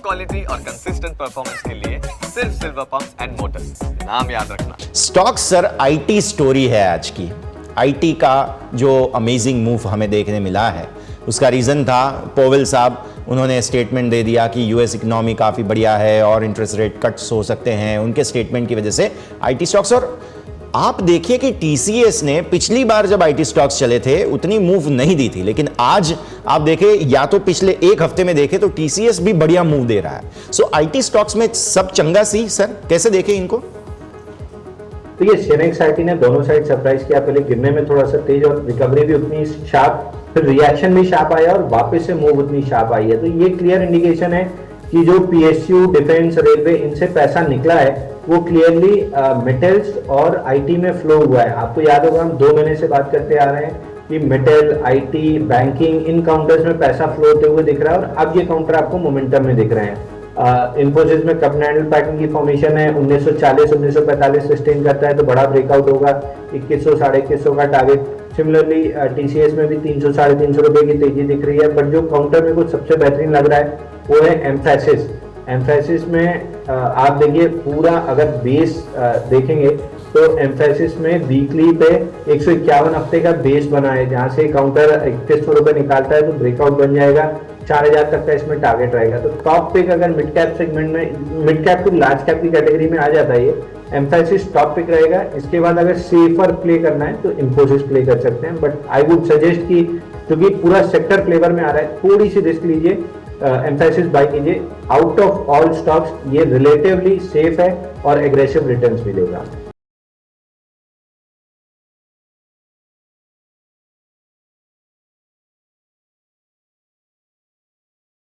Quality और consistent performance के लिए सिर्फ सिल्वर पंप्स एंड मोटर्स, नाम याद रखना। स्टॉक्स सर आईटी स्टोरी है आज की। आईटी का जो अमेजिंग मूव हमें देखने मिला है उसका रीज़न था पोवेल साहब, उन्होंने स्टेटमेंट दे दिया कि यूएस इकोनॉमी काफ़ी बढ़िया है और इंटरेस्ट रेट कट्स हो सकते हैं। उनके स्टेटमेंट की वजह से आईटी स्टॉक्स, और आप देखिए कि टीसीएस ने पिछली बार जब आईटी स्टॉक्स चले थे उतनी मूव नहीं दी थी, लेकिन आज आप देखें या तो पिछले एक हफ्ते में देखें तो टीसीएस भी बढ़िया मूव दे रहा है। सो आईटी स्टॉक्स में सब चंगा सी सर, कैसे देखें इनको? तो ये सेनेक्स आईटी ने दोनों साइड सरप्राइज किया, पहले गिरने में थोड़ा सा तेज और रिकवरी भी उतनी शार्प, फिर रिएक्शन भी शार्प आया और वापस से मूव उतनी शार्प आई है। तो ये क्लियर इंडिकेशन है कि जो पीएसयू, डिफेंस, रेलवे, इनसे पैसा निकला है वो क्लियरली मेटल्स और आईटी में फ्लो हुआ है। आपको याद होगा हम 2 महीने से बात करते आ रहे हैं कि metal, IT, banking, in counters में पैसा फ्लो होते हुए दिख रहा है और अब ये काउंटर आपको मोमेंटम में दिख रहे हैं। इन्फोसिस में कॉन्टिनेंटल पैटर्न की फॉर्मेशन है, 1940-1945 सस्टेन करता है तो बड़ा ब्रेकआउट होगा, 2100 साढ़े 2100 का टारगेट। सिमिलरली टीसीएस में भी 300 साढ़े 300 रुपए की तेजी दिख रही है। बट जो काउंटर में कुछ सबसे बेहतरीन लग रहा है वो है एम्फेसिस। एम्फेसिस में आप देखिए पूरा अगर बेस देखेंगे तो एम्फेसिस में वीकली पे 151 हफ्ते का बेस बना है, जहां से काउंटर 3100 रुपए निकालता है तो ब्रेकआउट बन जाएगा, 4000 तक का इसमें टारगेट रहेगा। तो टॉप पिक अगर मिड कैप सेगमेंट में, mid cap to large cap की कैटेगरी में आ जाता है ये एम्फेसिस टॉप पिक रहेगा। इसके बाद अगर सेफर प्ले करना है तो इन्फोसिस प्ले कर सकते हैं, बट आई वुड सजेस्ट कि क्योंकि पूरा सेक्टर फ्लेवर में आ रहा है थोड़ी सी रिस्क लीजिए, एम्फेसिस बाय कीजिए। आउट ऑफ ऑल स्टॉक्स ये रिलेटिवली सेफ है और एग्रेसिव रिटर्न्स भी देगा।